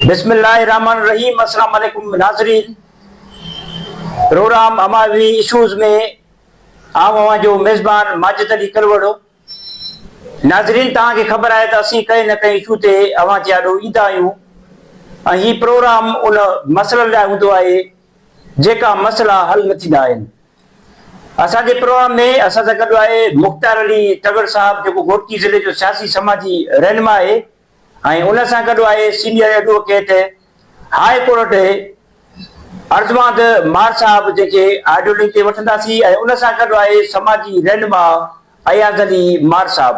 बिस्मिल्लाहिर्रहमानिर्रहीम। अस्सलाम वालेकुम नाज़रीन। प्रोग्राम हमारी इशूज़ में आवां जो मेज़बान माजिद अली कलवड़ो। नाज़रीन, तव्हांखे ख़बर आहे त असीं कंहिं न कंहिं इशू ते अवां जे आॾो ईंदा आहियूं ऐं हीउ प्रोग्राम उन मसइलनि लाइ हूंदो आहे जेका मसइला हल न थींदा आहिनि। असांजे प्रोग्राम में असां सां गॾु आहे मुख़्तार अली तगड़ साहब, जेको घोटकी ज़िले जो सियासी समाजी रहनुमा आहे, ऐं उन सां गॾु आहे सीनियर एडवोकेट हाई कोर्ट अर्जमांद मार साहब, जेके ऑडियो लिंक ते वठंदासीं, ऐं उन सां गॾु आहे समाजी रहनुमा अयाज़ अली मार साहब।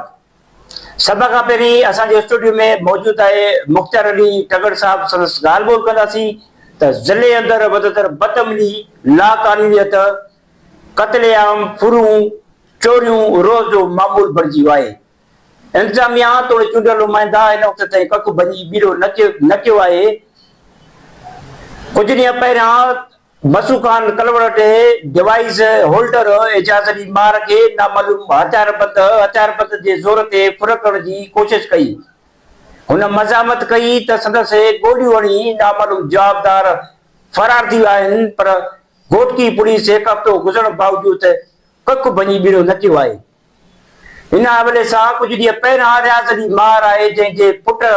सभ खां पहिरीं असांजे स्टूडियो में मौजूदु आहे मुख़्तार अली तगड़ साहब। संदसि ॻाल्हि ॿोल कंदासीं त ज़िले अंदरि वधतर बदअमनी, लाक़ानूनियत, क़त्लेआम, फुरूं, चोरियूं रोज़ जो मामूल बणिजी वियो आहे। इंतज़ामिया तोड़े चूंडियल नुमाइंदा हिन वक़्त ताईं ककु भञी बीड़ो न कयो आहे। कुझु ॾींहं पहिरियां मसू ख़ान कलवड़ ते डिवाइस होल्डर एजाज़ अली मार खे नामालूम हथियारबंद जे ज़ोर ते फुरकण जी कोशिश कई। हुन मज़ामत कई त संदसि गोलियूं हणी नामालूम जवाबदार फरार थी विया आहिनि, पर घोटकी पुलिस हिकु हफ़्तो गुज़रण बावजूदि ककु भञी बीड़ो न कयो आहे। हिन हवाले सां कुझु ॾींहं पहिरियां रियाज़ अली मार आहे, जंहिंजे पुटु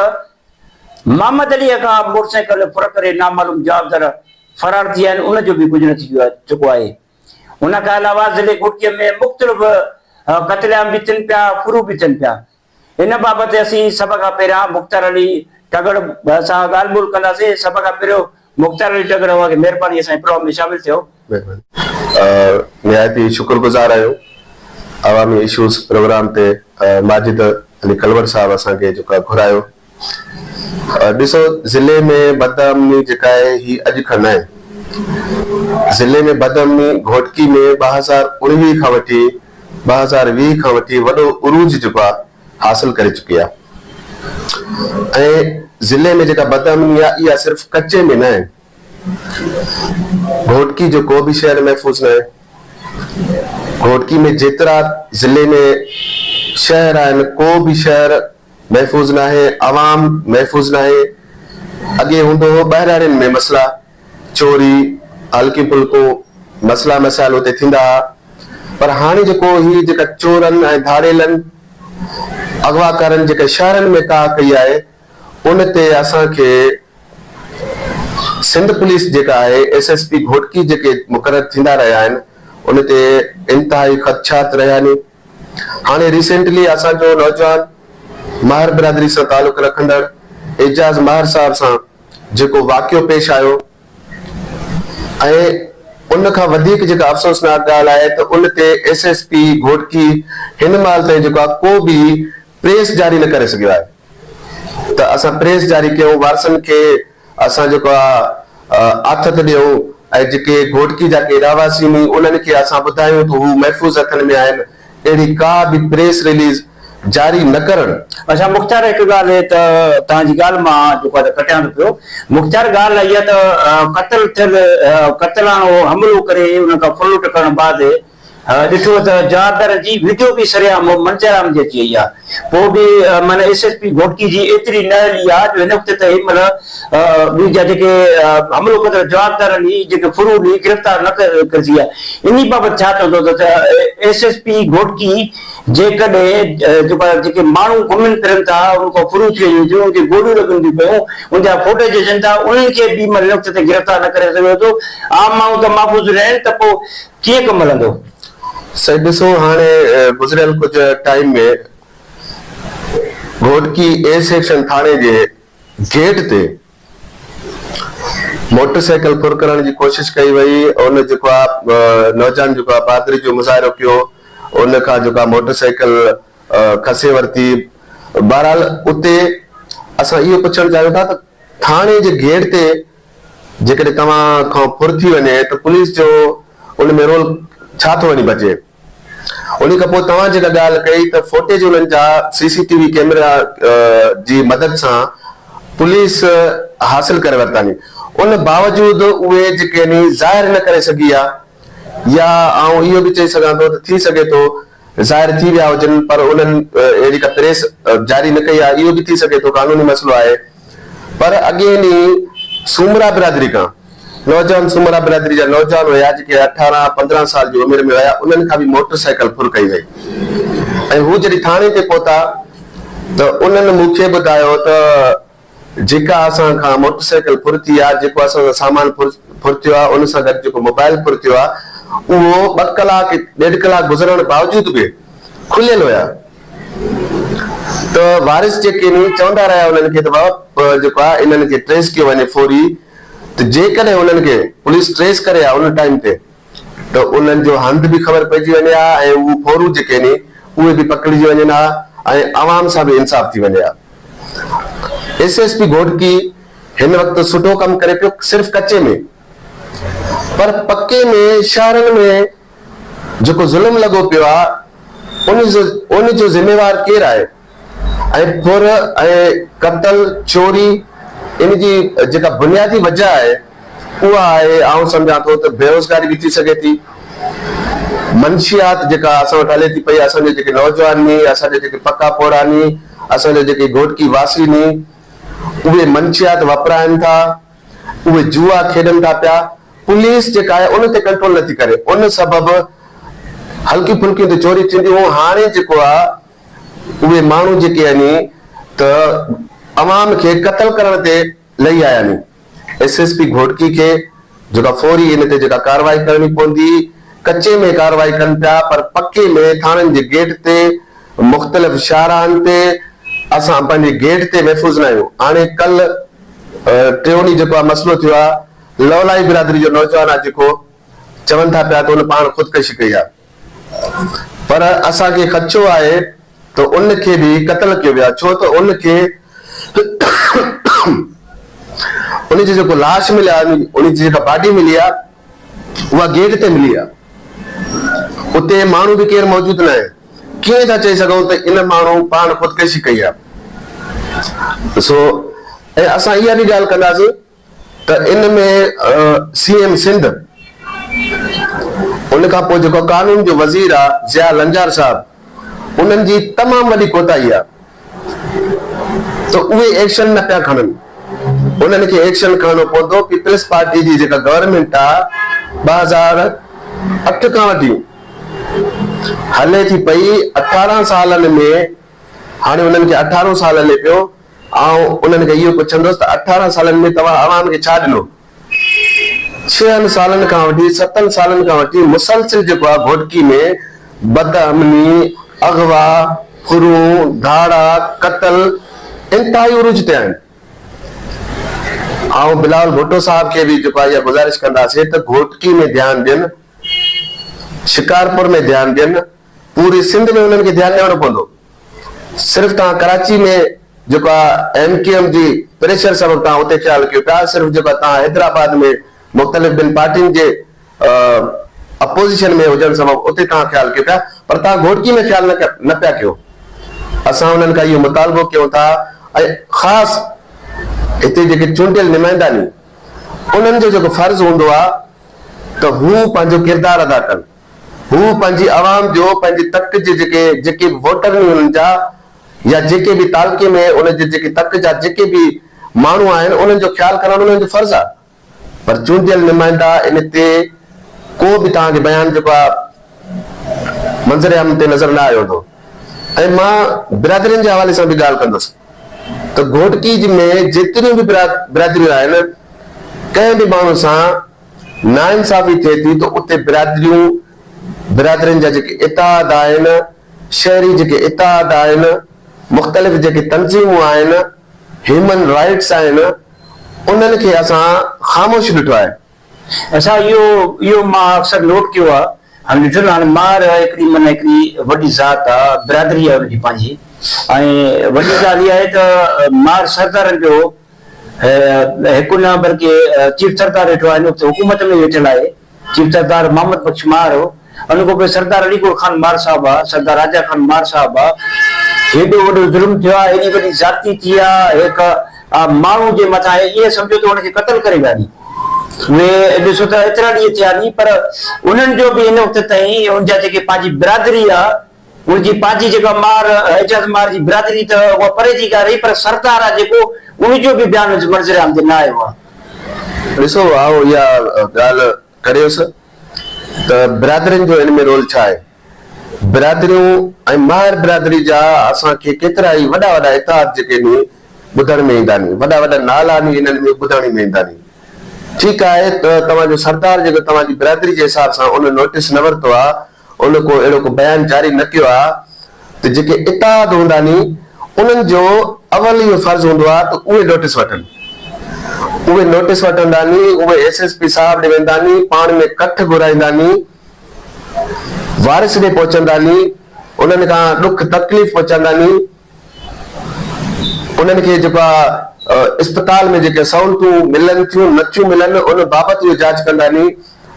मोहम्मद अलीअ खां मोटरसाइकिल फुरक करे नामालूम जवाबदार फरार थी विया आहिनि, उनजो बि कुझु न थी चुको आहे। उन खां अलावा ज़िले घोटकीअ में मुख़्तलिफ़ क़त्लेआम बि थियनि पिया, फुरू बि थियनि पिया। इन बाबति असीं सभ खां पहिरियां मुख़्तार अली तगड़ सां ॻाल्हि ॿोल कंदासीं। सभ खां पहिरियों मुख़्तार अली तगड़ खे महिरबानी असांजे प्रोग्राम में शामिल थियो। निहायती शुक्रगुज़ार आहियूं अवामी इशूज़ प्रोग्राम ते माजिद अली कलवड़ साहब असांखे जेका घुरायो। ॾिसो, ज़िले में बदअमनी जेका आहे ही अॼु खां न आहे। ज़िले में बदअमनी घोटकी में 2019 खां वठी 2020 खां वठी वॾो उरूज जेको आहे हासिल करे चुकी आहे। ऐं ज़िले में जेका बदअमनी आहे इहा सिर्फ़ कच्चे में न आहे। घोटकी जो को बि शहर महफ़ूज़ न आहे। घोटकी में जेतिरा ज़िले में शहर आहिनि, को बि शहर महफ़ूज़ न आहे, आवाम महफ़ूज़ न आहे। अॻे हूंदो हो ॿाहिराड़ियुनि में मसला, चोरी, हल्की फुल्को मसला मसाइल उते थींदा हुआ, पर हाणे जेको ही जेका चोरनि ऐं धाड़ेलनि अगवाकारनि जेके शहरनि में का कई आहे, उन ते असांखे सिंध पुलिस जेका आहे SSP घोटकी जेके मुक़रर थींदा रहिया आहिनि, उन ते इंतहाई ख़दशात रहिया आहिनि। हाणे रिसेंटली असांजो नौजवान माहिर बिरादरी सां तालुक रखंदड़ एजाज़ माहिर साहब सां जेको वाक़ियो पेश आयो, ऐं उन खां वधीक जेका अफ़सोसनाक ॻाल्हि आहे त उन ते SSP घोटकी हिन महिल ताईं जेको आहे को बि प्रेस जारी न करे सघियो आहे। त असां प्रेस जारी कयूं, वारसनि खे असां जेको आहे आथत ॾियूं, ऐं जेके घोटकी जा के रहवासी हुई उन्हनि खे असां ॿुधायूं त हू महफ़ूज़ हथनि में आहिनि। अहिड़ी का बि प्रेस रिलीज़ जारी न करणु। अच्छा मुख़्तार, हिकु ॻाल्हि त तव्हांजी ॻाल्हि मां जेको आहे कटियां थो पियो। मुख़्तार, ॻाल्हि इहा त क़तलाणो हमिलो करे उन खां फुलूट करण बाद ॾिठो त जवाबदार जी वीडियो बि सरियाम मंचराम जी अची वई आहे। पोइ बि माना SSP घोटकी जी एतिरी न हली आहे जो हिन वक़्त ते हिन महिल ॿी जेके हमिलो कंदड़ जवाबदार आहिनि, जेके फुरू गिरफ़्तार न करिजी आहे। इन बाबति छा चवंदो त SSP घोटकी जेकॾहिं जेके माण्हू घुमनि फिरनि था, उनखां फुरू थी वयूं थियूं, उनखे गोलियूं लॻनि थियूं पियूं, उनजा फुटेज अचनि था, उन्हनि खे बि हिन वक़्त ते गिरफ़्तार न करे सघे थो, आम माण्हू त महफ़ूज़ रहनि, त पोइ कीअं कमु हलंदो? सही ॾिसो, हाणे गुज़रियल कुझु टाइम में घोटकी A सेक्शन थाणे जे गेट ते मोटरसाइकिल फुरकरण जी कोशिश कई वई। उन जेको आहे नौजवान जेको आहे बहादुरी जो मुज़ाहिरो कयो, उन खां जेको आहे मोटरसाइकिल खसे वरिती। बहरहाल उते असां इहो पुछणु चाहियूं था त थाणे जे गेट ते जेकॾहिं तव्हां खां फुर थी वञे त पुलिस जो उन में रोल छा थो वञी बचे। उन खां पोइ तव्हां जेका ॻाल्हि कई त फुटेज उन्हनि जा CCTV कैमरा जी मदद सां पुलिस हासिल करे वरितानी, उन बावजूदि उहे जेके ज़ाहिर न करे सघी आहे, या आउं इहो बि चई सघां थो त थी सघे थो ज़ाहिर थी विया हुजनि, पर उन्हनि अहिड़ी का प्रेस जारी न कई आहे। इहो बि थी सघे थो, कानूनी मसइलो आहे। पर अॻे नी सूमरा बिरादरी खां नौजवान सूमरा बिरादरी जा नौजवान हुया जेके 18-15 साल जी उमिरि में हुया, उन्हनि खां बि मोटरसाइकिल फुर कई वई। ऐं हू जॾहिं थाणे ते पहुता त उन्हनि मूंखे ॿुधायो त जेका असां खां मोटरसाइकिल फुर थी आहे, जेको असांजो सामान फुर थियो आहे, उन सां गॾु जेको मोबाइल फुर थियो आहे, उहो 2 कलाक 1.5 कलाक गुज़रण बावजूद बि खुलियल हुया। त वारिस जेके नी चवंदा रहिया उन्हनि खे त बाबा जेको आहे इन्हनि खे ट्रेस कयो वञे फौरी। त जेकॾहिं उन्हनि खे पुलिस ट्रेस करे आहे उन टाइम ते त उन्हनि जो हंध बि ख़बर पइजी वञे हा, ऐं उहे फोरू जेके नी उहे बि पकड़िजी वञनि हा, ऐं आवाम सां बि इंसाफ़ थी वञे हा। SSP घोटकी हिन वक़्तु सुठो कमु करे पियो, सिर्फ़ कचे में, पर पके में शहरनि में जेको ज़ुल्म लॻो पियो आहे उन जो ज़िम्मेवार केरु आहे? ऐं फुर ऐं क़त्ल चोरी इन जी जेका बुनियादी वजह आहे उहा आहे, आउं सम्झां थो त बेरोज़गारी बि थी सघे थी, मंशियात जेका असां वटि हले थी पई, असांजे जेके नौजवान नी, असांजे जेके पका पोड़ा नी, असांजे जेके घोटकी वासी नी, उहे मंशियात वापराइनि था, उहे जुआ खेॾनि था पिया। पुलिस जेका आहे उन ते कंट्रोल नथी करे, उन सबबु हल्की फुल्की ते चोरी थींदियूं। हाणे जेको आहे उहे माण्हू जेके आहिनि त अवाम खे क़त्ल करण ते लही आया आहिनि। SSP घोटकी खे जेका फौरी इन ते जेका कार्रवाई करणी पवंदी, कचे में कार्रवाई कनि पिया, पर पके में थाणनि जे गेट ते मुख़्तलिफ़ शाहराहनि ते असां पंहिंजे गेट ते महफ़ूज़ न आहियूं। हाणे कल टियों जेको आहे मसइलो थियो आहे, लवलाई बिरादरी जो नौजवान आहे जेको चवनि था पिया त उन पाण ख़ुदकशी कई आहे, पर असांखे ख़दशो आहे त उनखे बि क़त्ल कयो वियो आहे। छो त उनखे उनजी जेको लाश मिलिया, उनजी जेका बॉडी मिली आहे उहा गेट ते मिली आहे, उते माण्हू बि केरु मौजूद न आहे। कीअं था चई सघूं त इन माण्हू पाण ख़ुदकशी कई आहे? ॾिसो, ऐं असां इहा बि ॻाल्हि कंदासीं त इन में CM सिंध, उन खां पोइ जेको कानून जो वज़ीर आहे ज़िया लंजार साहब, उन्हनि जी तमामु वॾी कोताही आहे त उहे एक्शन न पिया खणनि। उन्हनि खे एक्शन खणणो पवंदो। पीपल्स पार्टी जी जेका गवर्नमेंट आहे 2008 खां वठी हले थी पई, 18 सालनि में, हाणे उन्हनि खे 18 साल हले पियो। ऐं उन्हनि खे इहो पुछंदुसि त 18 सालनि में तव्हां आवाम खे छा ॾिनो? 6 सालनि खां वठी 7 सालनि खां वठी मुसलसिल जेको आहे घोटकी में बदअमनी, अगवा, फुरूं, धाड़ा, क़त्ल इंतहाई उरूज ते आहिनि। ऐं बिलावल भुट्टो साहब खे बि जेको आहे इहा गुज़ारिश कंदासीं त घोटकी में ध्यानु ॾियनि, शिकारपुर में ध्यानु ॾियनि, पूरी सिंध में उन्हनि खे ध्यानु ॾियणो पवंदो। सिर्फ़ तव्हां कराची में जेको आहे MKM जी प्रेशर सबबु तव्हां उते ख़्यालु कयो पिया, सिर्फ़ जेको तव्हां हैदराबाद में मुख़्तलिफ़ ॿिनि पार्टियुनि जे अपोज़िशन में हुजण सबबु उते तव्हां ख़्यालु कयो पिया, पर तव्हां घोटकी में ख़्यालु न पिया कयो। असां उन्हनि खां इहो मुतालबो कयूं था, ऐं ख़ासि हिते जेके चूंडियल नुमाइंदा आहिनि उन्हनि जो जेको फर्ज़ हूंदो आहे त हू पंहिंजो किरदारु अदा कनि, हू पंहिंजी आवाम जो, पंहिंजे तक जे जेके वोटर आहिनि उन्हनि जा, या जेके बि तालके में उनजे जेके तक जा जेके बि माण्हू आहिनि उन्हनि जो ख़्यालु करणु उन्हनि जो फर्ज़ आहे। पर चूंडियल नुमाइंदा इन ते को बि तव्हांखे बयानु जेको आहे मंज़र आम ते नज़र न आयो हूंदो। ऐं मां बिरादरियुनि जे हवाले सां बि ॻाल्हि कंदुसि त घोटकी में जेतिरियूं बि बिरादरियूं आहिनि, कंहिं बि माण्हू सां नाइंसाफ़ी थिए थी त उते बिरादरियुनि जा जेके इत्तेहाद आहिनि, शहरी जेके इत्तेहाद आहिनि, मुख़्तलिफ़ जेके तंज़ीमूं आहिनि, ह्यूमन राइट्स आहिनि, उन्हनि खे असां ख़ामोश ॾिठो आहे। असां इहो मां अक्सर नोट कयो आहे। हाणे ॾिठो हाणे मार हिकिड़ी वॾी ज़ात आहे, बिरादरी आहे हुनजी पंहिंजी, ऐं वॾी ॻाल्हि इहा आहे त मार सरदारनि जो हिकु न बल्कि चीफ सरदार वेठो आहे, हुकूमत में वेठल आहे चीफ सरदार मोहम्मद बख्श मार हो, उन खां पोइ सरदार अलीगोड़ खान मार साहब आहे, सरदार राजा खान मार साहब आहे। हेॾो वॾो ज़ुल्म थियो आहे, हेॾी वॾी ज़ाती थी आहे हिकु माण्हू जे मथां, ईअं सम्झो त हुनखे क़त्ल करे विया नी। उहे ॾिसो त एतिरा ॾींहं थिया नी, पर उन्हनि जो बि हिन वक़्त ताईं उनजा जेके पंहिंजी बिरादरी आहे, उनजी पंहिंजी जेका मार एजाज़ मार जी बिरादरी त उहा परे जी ॻाल्हि रही, पर सरदार आहे जेको उन जो बि बयान मंज़र आमद न आयो आहे। ॾिसो आओ इहा ॻाल्हि करियोसि त बिरादरियुनि जो हिन में रोल छा आहे। बिरादरियूं ऐं माहिर बिरादरी जा असांखे केतिरा ई वॾा वॾा इतिहाद जेके नी ॿुधण में ईंदा नी, वॾा वॾा नाला नी इन्हनि में ॿुधण में ईंदा नी। ठीकु आहे त तव्हांजो सरदार जेको तव्हांजी बिरादरी जे हिसाब सां उन नोटिस न वरितो आहे, उन को अहिड़ो को बयान जारी न कयो आहे, त जेके इतिहाद हूंदा नी उन्हनि जो अवल इहो फर्ज़ हूंदो आहे त उहे नोटिस वठनि। उहे नोटिस वठंदा नी, उहे SSP साहब ॾे वेंदा नी, पाण में कठ घुराईंदा नी, वारिस ॾे पहुचंदा नी, उन्हनि खां ॾुख तकलीफ़ पहुचंदा नी, उन्हनि खे जेका अस्पताल में जेके सहूलियतूं मिलनि थियूं नथियूं मिलनि उन बाबति इहो जांच कंदा नी।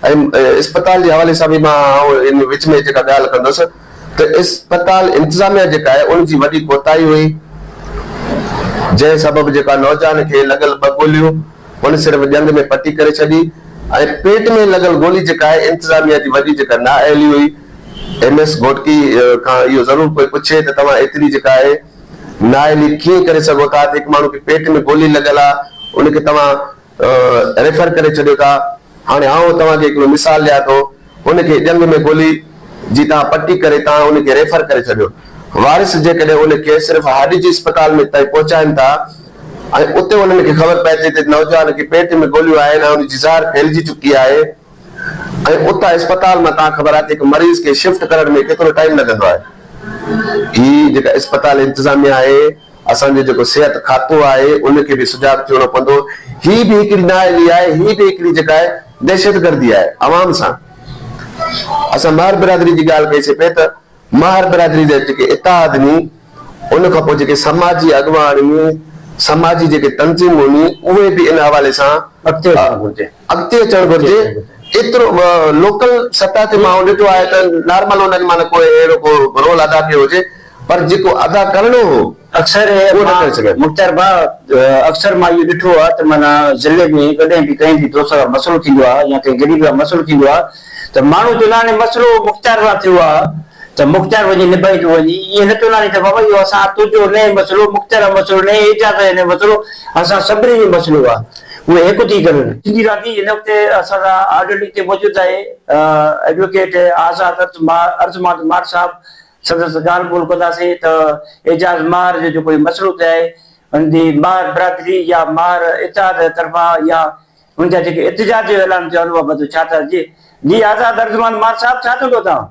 ऐं अस्पताल जे हवाले सां बि मां इन विच में जेका ॻाल्हि कंदुसि त अस्पताल इंतिज़ामिया जेका आहे उनजी वॾी कोताही हुई, जंहिं सबब जेका नौजवान खे लॻल 2 गोलियूं उन सिर्फ़ ॼंग में पटी करे छॾी, ऐं पेट में लॻल गोली जेका आहे इंतिज़ामिया जी वॾी जेका नाअहली हुई। MS घोटकी खां इहो ज़रूर कोई पुछे त तव्हां एतिरी जेका आहे नाअहली कीअं करे सघो था, हिकु माण्हू खे पेट में गोली लॻल आहे उनखे तव्हां रेफर करे छॾियो था। हाणे आउं तव्हांखे हिकिड़ो मिसाल ॾियां थो, उनखे ॼंग में गोली जी तव्हां पटी करे तव्हां उनखे रेफर करे छॾियो, वारिस जेकॾहिं उनखे सिर्फ़ु हाॾी अस्पताल में ताईं पहुचाइनि था ऐं उते उन्हनि खे ख़बर पइजे त नौजवान खे पेट में गोलियूं आहिनि ऐं उनजी ज़ार फैलिजी चुकी आहे, ऐं उतां अस्पताल मां तव्हां ख़बर आहे त हिकु मरीज़ खे शिफ्ट करण में केतिरो टाइम लॻंदो आहे। ही जेका अस्पताल इंतिज़ामिया आहे, असांजो जेको सिहत खातो आहे उनखे बि सुजाग थियणो पवंदो। ही बि हिकिड़ी नाअहली आहे, ही बि हिकिड़ी जेका आहे दहशतगर्दी आहे अवाम सां। असां माहिर बिरादरी जी ॻाल्हि कईसीं पिए त माहिर बिरादरी जा जेके इतिहाद नी, उन खां पोइ जेके समाजी अॻुवान नी, समाजी जेके तंज़ीमूं नी, उहे बि इन हवाले सां अॻिते अचणु घुरिजे। एतिरो लोकल सतह ते मां ॾिठो आहे त नॉर्मल उन्हनि मां कोई अहिड़ो को रोल अदा कयो हुजे, पर जेको अदा करणो हो अक्सर मुख़्तार भाउ, अक्सर मां इहो ॾिठो आहे त माना ज़िले में कॾहिं बि कंहिं बि दोस्त खां मसइलो थींदो आहे या कंहिं ग़रीब खां मसइलो थींदो आहे त माण्हू चवंदा आहिनि मसइलो मुख़्तार खां थियो आहे त मुख़्तार वञी निभाईंदो वञी। ईअं न चवंदा आहिनि त बाबा इहो असां तुंहिंजो न मसइलो, मुख़्तार जो मसइलो न, एजाज़ जो न मसइलो, असां सभिनी जो मसइलो आहे। उहे हिकु थी करे सिंधी राती हिन वक़्तु असां सां ऑडियो लिंक ते मौजूदु आहे एडवोकेट आज़ाद अर्ज़माद मार साहब। संदसि ॻाल्हि ॿोल कंदासीं त एजाज़ मार जो जेको मसइलो त आहे हुनजी मार बिरादरी या मार इतिहाद तरफ़ां या हुनजा जेके एहतिजाज जो ऐलान थियो आहे उन छा था जी आज़ाद अर्ज़माद मार साहब छा चवंदो तव्हां?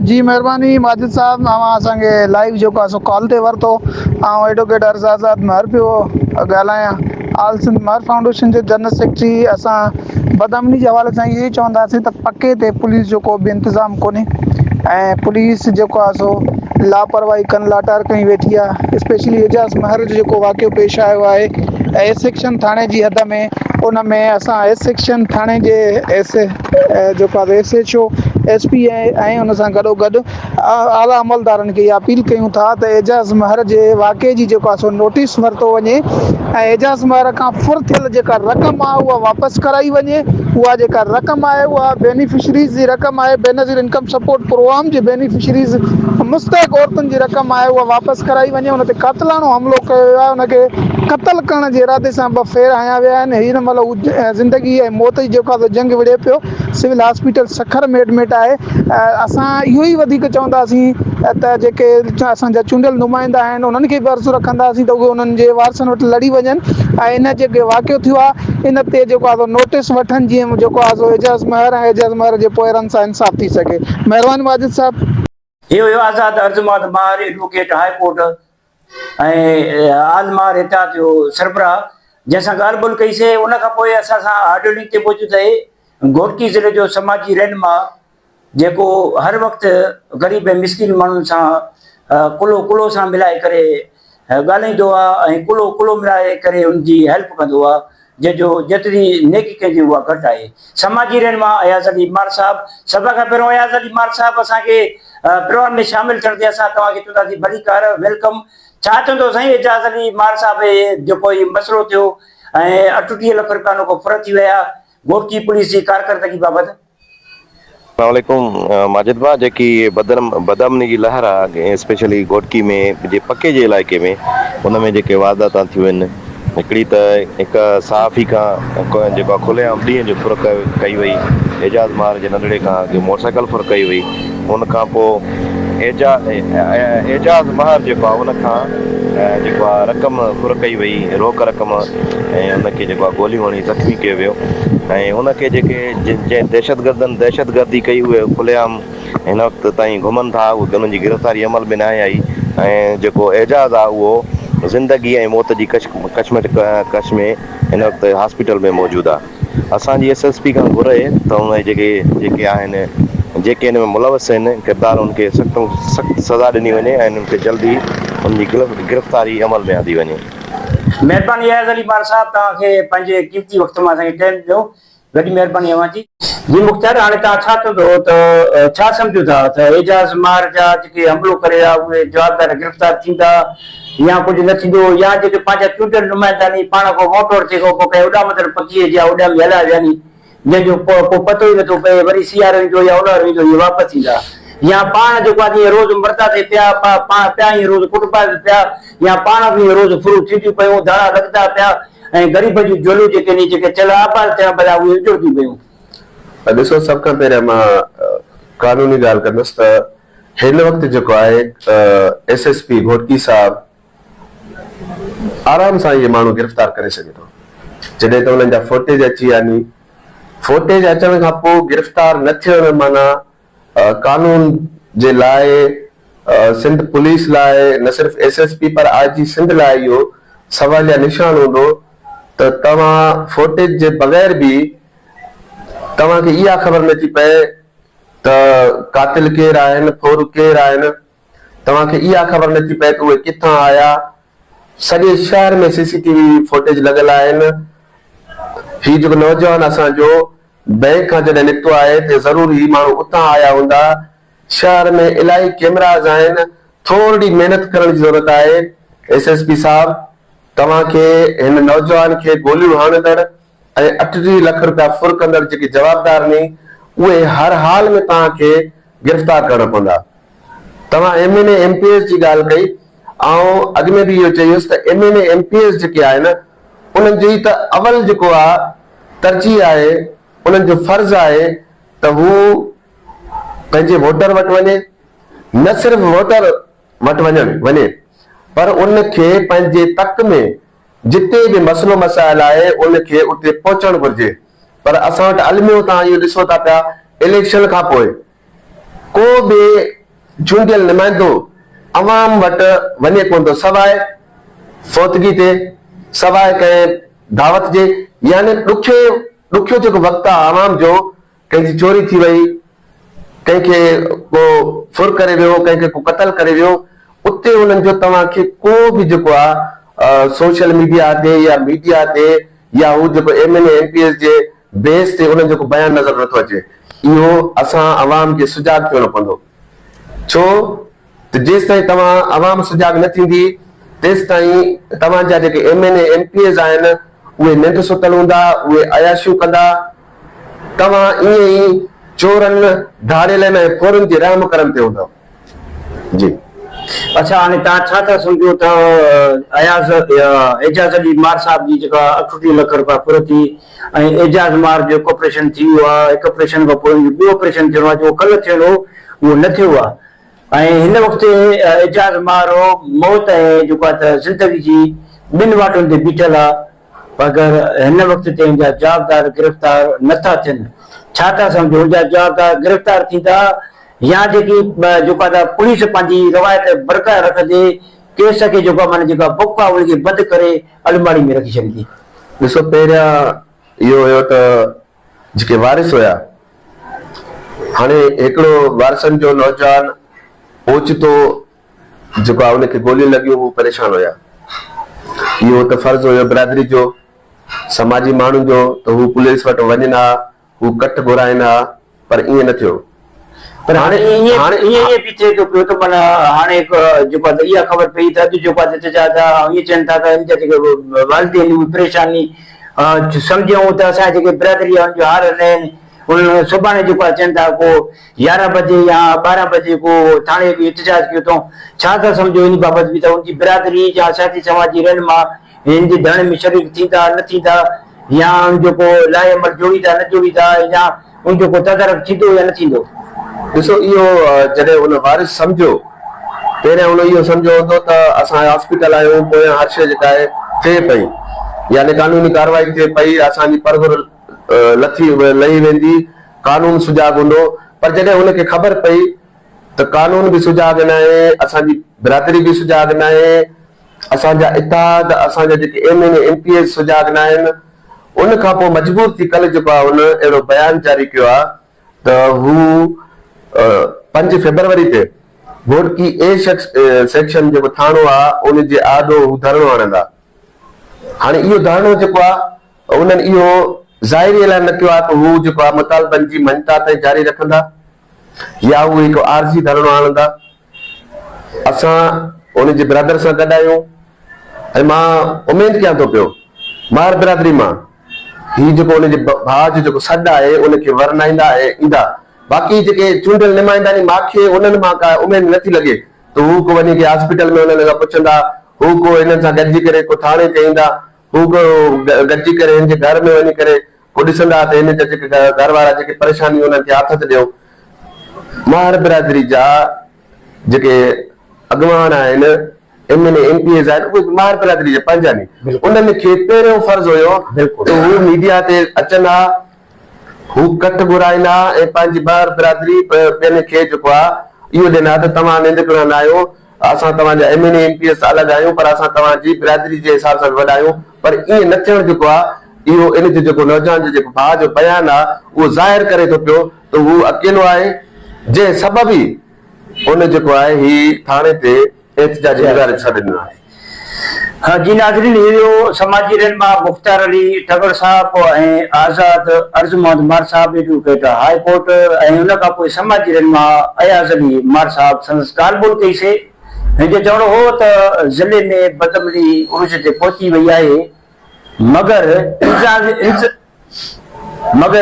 जी महिरबानी माजिद साहब, तव्हां असांखे लाइव जेको आहे सो कॉल ते वरितो। ऐं एडवोकेट आज़ाद मार पियो ॻाल्हायां, ऑल सिंध मार फाउंडेशन जे जनरल सेक्रेटरी। असां बदअमनी जे हवाले सां इहो ई चवंदासीं त पके ते पुलिस जो को बि इंतिज़ाम कोन्हे ऐं पुलिस जेको आहे सो लापरवाही कनि लाटार कई वेठी आहे। स्पेशली एजाज़ महर जो जेको वाक़ियो पेश आयो आहे एस सेक्शन थाणे जी हद में, उन में असां एस सेक्शन थाणे जे जेको आहे SHO SP ऐं उन सां गॾोगॾु आला अमलदारनि खे इहा अपील कयूं था त एजाज़ महर जे वाक़े जी जेको आहे सो नोटिस वरितो वञे ऐं एजाज़ महर खां फुर थियल जेका रक़म आहे उहा वापसि कराई वञे। उहा जेका रक़म आहे उहा बेनिफिशरीज़ जी रक़म आहे, बेनज़ीर इनकम सपोर्ट प्रोग्राम जे बेनिफिशरीज़ मुस्तहिक औरतुनि जी रक़म आहे उहा वापसि कराई वञे। उन ते क़ातिलानो हमिलो कयो वियो आहे, उनखे क़तल करण जे इरादे सां 2 फेर हया विया आहिनि। हिन महिल ज़िंदगी ऐं मौत जी जेको आहे जंग विड़े पियो, सिविल हॉस्पिटल सखर में एडमिट आहे। असां इहो ई वधीक चवंदासीं त जेके असांजा चूंडियल नुमाइंदा आहिनि उन्हनि खे बि अर्ज़ु रखंदासीं त उहे उन्हनि जे वारसनि वटि लड़ी वञनि ऐं इन जेके वाक़ियो थियो आहे इन ते जेको आहे नोटिस वठनि, जीअं जेको आहे सो एजाज़ महर ऐं एजाज़ महर जे पोइरनि सां इंसाफ़ थी सघे। महिरबानी माजिद साहब। इहो आज़ाद अर्ज़माद मार एडवोकेट हाई कोर्ट ऐं आलमार हितां जो सरबराह जंहिंसां ॻाल्हि ॿोल कईसीं। उन खां पोइ असां सां ऑडियो लिंक ते मौजूदु आहे घोटकी ज़िले जो समाजी रहनुमा जेको हर वक़्तु ग़रीब ऐं मिसकिन माण्हुनि सां कुलो सां मिलाए करे ॻाल्हाईंदो आहे ऐं कुलो मिलाए करे उनजी हेल्प कंदो आहे, जंहिंजो जेतिरी नेकी कंहिंजी उहा घटि आहे। समाजी रहनुमा अयाज़ अली मार साहब, सभ खां पहिरियों अयाज़ अली मार साहब असांखे प्रोग्राम में शामिल थियण ते असां तव्हांखे चवंदासीं भली कार वेलकम। छा चवंदो साईं एजाज़ अली मार साहब जेको हीउ मसइलो थियो ऐं 38 लख रुपया को फुर थी विया घोटकी पुलिस जी कारकर्दगी बाबति? अस्सलामुअलैकुम माजिद भाउ, जेकी बदअमनी जी लहर आहे स्पेशली घोटकी में जे पके जे इलाइक़े में, हुन में जेके वारदात थियूं आहिनि, हिकिड़ी त हिकु सहाफ़ी खां जेको खुलेआम ॾींहं जो फुर कई वई, एजाज़ मार जे नंढड़े खां मोटरसाइकिल फुर कई वई। हुन खां पोइ एजाज़ महर जेको आहे उनखां जेको आहे रक़म फुर कई वई, रोक रक़म, ऐं उनखे जेको आहे गोलियूं हणी ज़ख़्मी कयो वियो। ऐं उनखे जेके जंहिं दहशतगर्दी कई, उहे खुलेआम हिन वक़्तु ताईं घुमनि था, उन्हनि जी गिरफ़्तारी अमल में न आहे आई। ऐं जेको एजाज़ आहे उहो ज़िंदगी ऐं मौत जी कश में हिन वक़्तु हॉस्पिटल में मौजूदु आहे। असांजी SSP खां घुरे त उन जेके आहिनि, जेके हिन में मुलवस आहिनि किरदार, उनखे सख़्तु सज़ा ॾिनी वञे ऐं उनखे जल्दी उनजी गिरफ़्तारी अमल में आंदी वञे। महिरबानी अयाज़ अली मार साहब, तव्हांखे पंहिंजे क़ीमती वक़्त मां असांखे टाइम ॾिनो, वॾी महिरबानी अव्हां जी। जी मुख़्तार, हाणे तव्हां छा थो त छा सम्झो था त एजाज़ मार जा जेके हमिलो करे उहे जवाबदार गिरफ़्तार थींदा या कुझु न थींदो, या जेके पंहिंजा चूंडियल नुमाइंदा पाण को मोटोड़ थिए पोइ कंहिं उॾाम मतिलबु पकी या उॾामी हलिया विया नी, जंहिंजो को पतो ई नथो पए, वरी सीआर ईंदो या उॾार ईंदो, इहे वापसि ईंदा, या पाण जेको आहे जीअं रोज़ मरदा ते पिया पिया ईअं रोज़ कुटपा ते पिया, या पाण बि रोज़ फुरू थींदियूं पियूं, धाड़ा लॻंदा पिया, ऐं ग़रीब जूं झोलियूं जेके चल आबाद थियण पिया उहे उजड़दियूं पियूं। ॾिसो, सभ खां पहिरियों मां कानूनी ॻाल्हि कंदुसि त हिन वक़्तु जेको आहे SSP घोटकी साहब आराम सां इहे माण्हू गिरफ़्तार करे सघे थो। जॾहिं त हुननि जा फुटेज अची विया नी, फुटेज अचण खां पोइ गिरफ़्तार न थियण माना कानून जे लाइ, सिंध पुलिस लाइ, न सिर्फ़ SSP पर IG सिंध लाइ इहो सवालिया निशान हूंदो त तव्हां फुटेज जे बग़ैर बि तव्हांखे इहा ख़बर नथी पए त कातिल केरु आहिनि, फोर केरु आहिनि, तव्हांखे इहा ख़बर नथी पए त उहे किथां आया। सॼे शहर में CCTV फुटेज लॻल आहिनि। ही जेको नौजवान असांजो बैंक खां जॾहिं निकितो आहे त ज़रूर ही माण्हू उतां आया हूंदा। शहर में इलाही कैमराज़ आहिनि, थोरी महिनत करण जी ज़रूरत आहे। SSP साहब, तव्हांखे हिन नौजवान खे गोलियूं हणंदड़ ऐं 38 लख रुपया फुर कंदड़ जेके जवाबदार नी, उहे हर हाल में तव्हांखे गिरफ़्तार करणा पवंदा। तव्हां MNA MPS जी ॻाल्हि कई, ऐं अॻु में बि इहो चयुसि त MNA MPS जेके आहिनि उन्हनि जी त अवल जेको आहे तरजीह आहे, उन्हनि जो फर्ज़ आहे त हू पंहिंजे वोटर वटि वञे, न सिर्फ़ वोटर वटि वञे पर उनखे पंहिंजे तक में जिते बि मसइलो मसाइल आहे उनखे उते पहुचणु घुरिजे। पर असां वटि अलमियो तव्हां इहो ॾिसो था पिया, इलेक्शन खां पोइ को बि चूंडियल नुमाइंदो अवाम वटि वञे कोन थो, सवाइ फौतगी ते, सवाइ कंहिं दावत जे, यानी ॾुखियो जेको वक़्तु आहे आवाम जो, कंहिंजी चोरी थी वई, कंहिंखे को फुर करे वियो, कंहिंखे को क़तल करे वियो, उते उन्हनि जो तव्हांखे को बि जेको आहे सोशल मीडिया ते या मीडिया ते या हू जेको MNA MPS जे बेस ते उन्हनि जेको बयानु नज़र नथो अचे। इहो असां अवाम खे सुजाग थियणो पवंदो, छो त जेसि ताईं तव्हां अवाम सुजाग न थींदी तेसि ताईं तव्हांजा जेके MNA MPS आहिनि उहे निंड सुतल हूंदा, उहे अयाशियूं कंदा, तव्हां ईअं ई चोरनि, धाड़ेलनि ऐं खोरनि जे रहम करम ते हूंदव। जी अच्छा, हाणे तव्हां छा था सम्झो त एजाज़ अली मार साहब जी जेका 38 लख रुपया फुर थी ऐं एजाज़ मार जो ऑपरेशन थी वियो आहे, हिकु ऑपरेशन खां पोइ ॿियो ऑपरेशन थियणो आहे, जो कल्ह थियणो उहो न थियो आहे, ऐं हिन वक़्तु एजाज़ मार मौत ऐं जेको आहे त ज़िंदगी जी ॿिनि वाटुनि ते बीठल आहे। अगरि हिन वक़्त ते हुनजा जवाबदार गिरफ़्तार नथा थियनि, छा था सम्झो हुनजा जवाबदार गिरफ़्तार थींदा या जेकी जेको आहे पुलिस पंहिंजी रवायत बरक़रार रखंदे केस खे जेको माना जेका बुक आहे उनखे बंदि करे अलमारी में रखी छॾींदी? ॾिसो, पहिरियां इहो हुयो त जेके वारिस हुया, हाणे हिकिड़ो वारिसनि जो नौजवान ओचितो जेको आहे उनखे गोलियूं लॻियूं, हू परेशान हुया। इहो त फर्ज़ हुयो बिरादरी जो, समाजी माण्हुनि जो, त हू पुलिस वटि वञनि हा, हू कट घुराइनि हा, पर ईअं न थियो। पर हाणे ईअं बि थिए थो पियो त माना हाणे जेको आहे इहा ख़बर पई त अॼु जेको आहे ईअं चवनि था त हिन जा जेके वालिदेन परेशानी सम्झूं त असांजे जेके बिरादरी आहे उनजो हार न आहिनि, उन सुभाणे जेको आहे चवनि था को 11 बजे या 12 बजे को थाणे बि एहतजाज कयो अथऊं, छा था सम्झो इन बाबति बि? त उनजी बिरादरी या साथी समाज जी रहनुमा हिन जे धरणे में शरीक थींदा न थींदा, या जेको लाइ अमल जोड़ींदा न जोड़ींदा, या उन जेको तदारक थींदो या न थींदो? ॾिसो, इहो जॾहिं उन वारिस सम्झो, पहिरियां उन इहो सम्झो हूंदो त असां हॉस्पिटल आहियूं, पोयां हर शइ जेका आहे थिए पई, यानी कानूनी कार्रवाई थिए पई, असांजी परगुर लही वेंदी, कानून सुजाग हूंदो। पर जॾहिं हुनखे ख़बर पई त कानून बि सुजाग न आहे, असांजी बिरादरी बि सुजाग न आहे, असांजा इत्तेहाद, असांजा जेके MNA MPA सुजाग न आहिनि, उन खां पोइ मजबूर थी कल्ह जेको आहे उन अहिड़ो बयान जारी कयो आहे त हू 5 फरवरी ते घोटकी A सेक्शन जेको थाणो आहे उनजे आॾो हू धरणो हणंदा। हाणे इहो धरणो जेको आहे उन्हनि इहो ज़ाहिरी ऐलान न कयो आहे त हू जेको आहे मुतालबनि जी मञता ताईं जारी रखंदा या हू हिकु आरज़ी धरणो हणंदा। असां उनजे ब्रदर सां गॾु आहियूं ऐं मां उमेद कयां थो पियो मार बिरादरी मां ही जेको उनजे भाउ जो जेको सॾु आहे उनखे वरनाईंदा ऐं ईंदा। बाक़ी जेके चूंडियल नुमाइंदा आहिनि, मूंखे उन्हनि मां का उमेद नथी लॻे त हू को वञी करे हॉस्पिटल में उन्हनि खां पुछंदा, हू को हिननि सां गॾिजी करे को थाणे ते ईंदा, हू को गॾिजी करे हिन जे घर में वञी करे को ॾिसंदा त हिन जा जेके घर वारा जेके परेशानी उन्हनि खे हथ ते ॾियो। मार बिरादरी जा जेके अॻवान आहिनि, MNA MPA आहिनि, उहे मार बिरादरी जा पंहिंजा आहिनि। उन्हनि खे पहिरियों फर्ज़ हुयो त हू मीडिया ते अचनि हा, हू कट घुराईंदा ऐं पंहिंजी मार बिरादरी पंहिंजे खे जेको आहे इहो ॾिना त तव्हां निंदकड़ा न आहियो, असां तव्हांजा MNA MPA अलॻि आहियूं, पर असां तव्हांजी बिरादरी जे हिसाब सां वॾा आहियूं। पर ईअं न थियणु जेको आहे इहो इन जो जेको नौजवान जो जेको भाउ जो बयान आहे उहो ज़ाहिर करे थो पियो त हू अकेलो आहे, जंहिं सबबु ई उन जेको आहे ही थाणे ते एहतजाजी गुज़ारे छॾिनो आहे। हाँ जी नाज़रीन, इहो समाजी रहनुमा मुख़्तार अली टगर साहब ऐं आज़ाद अर्ज़ मोहम्मद मार साहब एडवोकेट हाई कोर्ट ऐं उन खां पोइ समाजी रहनुमा अयाज़ अली मार साहब संदसि ॻाल्हि ॿोल कईसीं। हिनजो चवणो हो त ज़िले में बदअमनी उर्ज ते पहुची वई आहे, मगर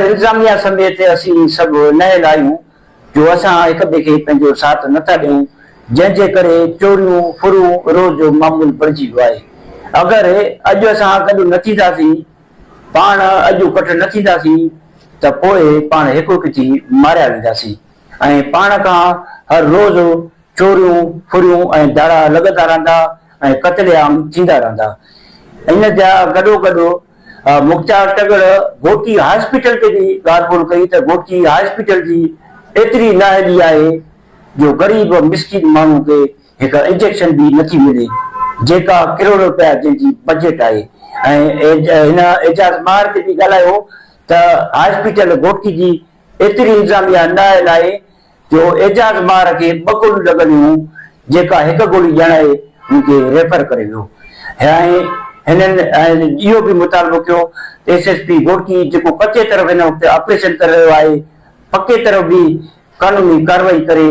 इंतज़ामिया समेत असीं सभु नयल आहियूं जो असां हिक ॿिए खे पंहिंजो साथ नथा ॾियूं, जंहिंजे करे चोरियूं फुरूं रोज़ जो मामूल बणिजी वियो आहे। अगरि अॼु असां गॾु न थींदासीं, पाण अॼु कठि न थींदासीं त पोइ पाण हिकु हिकु थी मारिया वेंदासीं ऐं पाण खां हर रोज़ चोरियूं फुरियूं ऐं धाड़ा लॻंदा रहंदा ऐं क़त्लेआम थींदा रहंदा। इन जा गॾो मुख़्तार टगर घोटकी हॉस्पिटल ते बि ॻाल्हि ॿोल कई त घोटकी हॉस्पिटल जी एतिरी नाअहली आहे जो ग़रीब मिसकिन माण्हू खे हिकु इंजेक्शन बि नथी मिले, जेका करोड़ रुपया जंहिंजी बजट आहे। ऐं हिन एजाज़ मार ते बि ॻाल्हायो त हॉस्पिटल घोटकी जी एतिरी इंतज़ामिया नाअहल आहे जो एजाज़ मार खे 2 गोलियूं लॻंदियूं, जेका हिकु गोली ॼणाए हुनखे रेफर करे वियो। ऐं हिननि इहो बि मुतालबो कयो SSP घोटकी जेको कचे तरफ़ हिन वक़्तु ऑपरेशन करे रहियो आहे, पके तरफ़ बि कानूनी कार्रवाई करे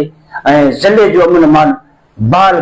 ऐं ज़िले जो अमन अमान बहाल